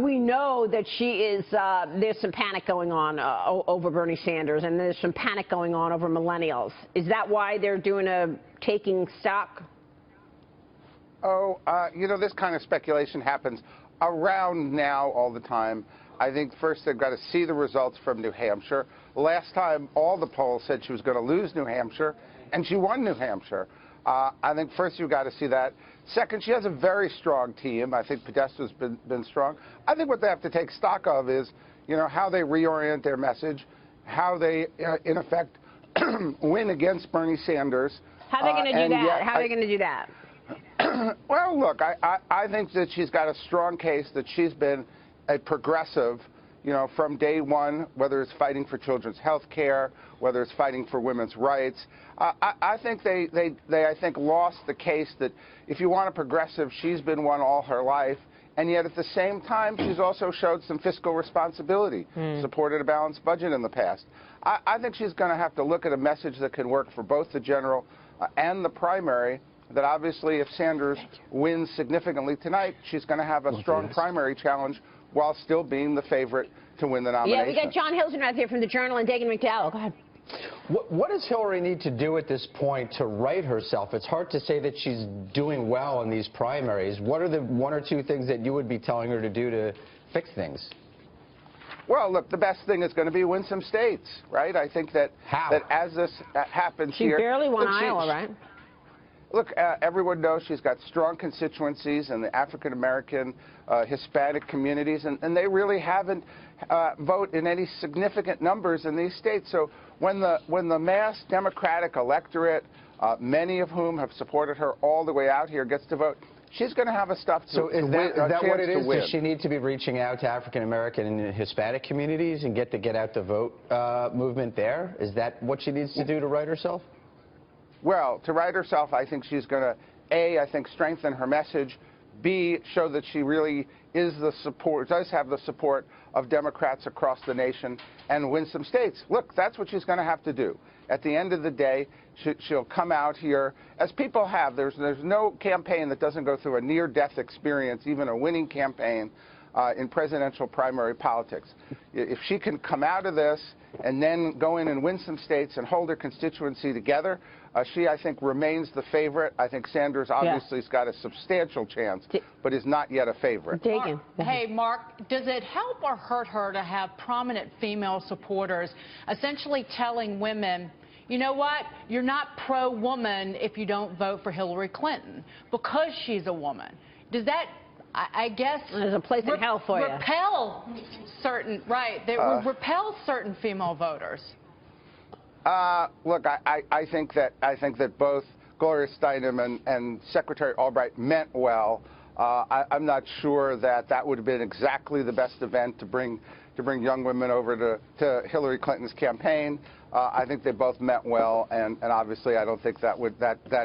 we know that she is, there's some panic going on over Bernie Sanders, and there's some panic going on over millennials. Is that why they're doing a taking stock? Oh, you know, this kind of speculation happens around now all the time. I think first they've got to see the results from New Hampshire. Last time, all the polls said she was going to lose New Hampshire, and she won New Hampshire. I think first you've got to see that. Second, she has a very strong team. I think Podesta's been strong. I think what they have to take stock of is, you know, how they reorient their message, how they, in effect, win against Bernie Sanders. How are they going to do that? How are they going to do that? Well, look, I think that she's got a strong case that she's been a progressive, you know, from day one, whether it's fighting for children's health care, whether it's fighting for women's rights. I think they I think, lost the case that if you want a progressive, she's been one all her life. And yet, at the same time, she's also showed some fiscal responsibility, supported a balanced budget in the past. I think she's going to have to look at a message that can work for both the general and the primary, that obviously if Sanders wins significantly tonight, she's going to have a strong primary challenge while still being the favorite to win the nomination. Yeah, we got John Hilton out here from the Journal and Dagan McDowell. Go ahead. What does Hillary need to do at this point to right herself? It's hard to say that she's doing well in these primaries. What are the one or two things that you would be telling her to do to fix things? Well, look, the best thing is going to be win some states, right? I think that as this happens she here... She barely won Iowa, right? Look, everyone knows she's got strong constituencies in the African-American, Hispanic communities, and they really haven't voted in any significant numbers in these states. So when the mass Democratic electorate, many of whom have supported her all the way out here, gets to vote, she's going to have a stuff to win. So is that what it is? Does she need to be reaching out to African-American and Hispanic communities and get the Get Out the Vote movement there? Is that what she needs to do to right herself? Well, to right herself, I think she's going to, A, I think, strengthen her message, B, show that she really is does have the support of Democrats across the nation, and win some states. Look, that's what she's going to have to do. At the end of the day, she'll come out here, as people have. There's no campaign that doesn't go through a near-death experience, even a winning campaign, in presidential primary politics. If she can come out of this and then go in and win some states and hold her constituency together, she, I think, remains the favorite. I think Sanders obviously has got a substantial chance, but is not yet a favorite. Mark, does it help or hurt her to have prominent female supporters essentially telling women, you know what, you're not pro-woman if you don't vote for Hillary Clinton because she's a woman? Does that, I guess, there's a place in hell for you. Repel certain, repel certain female voters. Look, I think that both Gloria Steinem and Secretary Albright meant well. I'm not sure that would have been exactly the best event to bring young women over to Hillary Clinton's campaign. I think they both meant well, and obviously I don't think that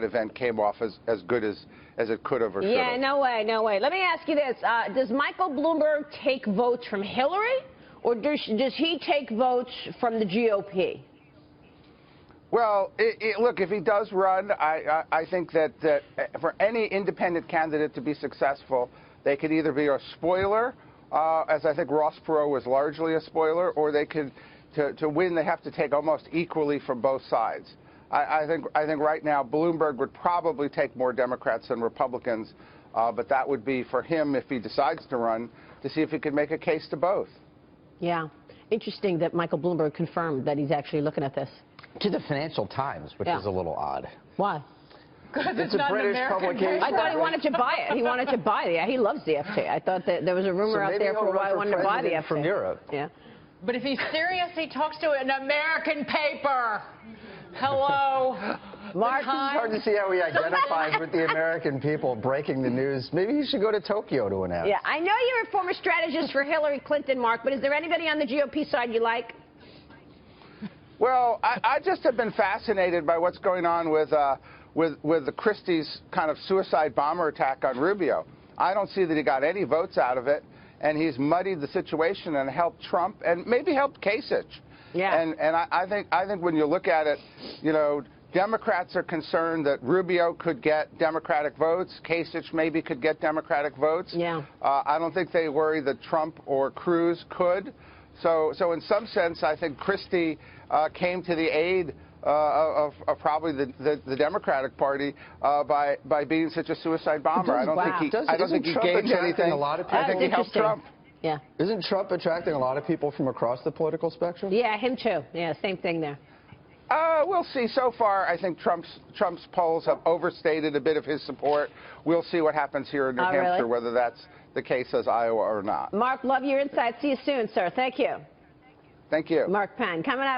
event came off as good as it could have or should have. Yeah, no way, no way. Let me ask you this: does Michael Bloomberg take votes from Hillary, or does he take votes from the GOP? Well, look, if he does run, I think that for any independent candidate to be successful, they could either be a spoiler, as I think Ross Perot was largely a spoiler, or they could, to win, they have to take almost equally from both sides. I think right now Bloomberg would probably take more Democrats than Republicans, but that would be for him, if he decides to run, to see if he could make a case to both. Yeah. Interesting that Michael Bloomberg confirmed that he's actually looking at this. To the Financial Times, which is a little odd. Why? Because it's a British publication. I thought he wanted to buy it. He wanted to buy it. He loves the FT. I thought that there was a rumor out there for why he wanted to buy the FT. From Europe. Yeah. But if he's serious, he talks to an American paper. Hello. Mark, it's hard to see how he identifies with the American people breaking the news. Maybe he should go to Tokyo to announce. Yeah, I know you're a former strategist for Hillary Clinton, Mark, but is there anybody on the GOP side you like? Well, I just have been fascinated by what's going on with the Christie's kind of suicide bomber attack on Rubio. I don't see that he got any votes out of it, and he's muddied the situation and helped Trump and maybe helped Kasich. Yeah. And I think when you look at it, you know, Democrats are concerned that Rubio could get Democratic votes. Kasich maybe could get Democratic votes. Yeah. I don't think they worry that Trump or Cruz could. So in some sense, I think Christie came to the aid of probably the Democratic Party by being such a suicide bomber. I don't think he gained anything. I think he helped Trump. Yeah. Isn't Trump attracting a lot of people from across the political spectrum? Yeah, him too. Yeah, same thing there. We'll see. So far, I think Trump's polls have overstated a bit of his support. We'll see what happens here in New Hampshire, whether that's the case as Iowa or not. Mark, love your insights. See you soon, sir. Thank you. Thank you. Mark Penn coming up.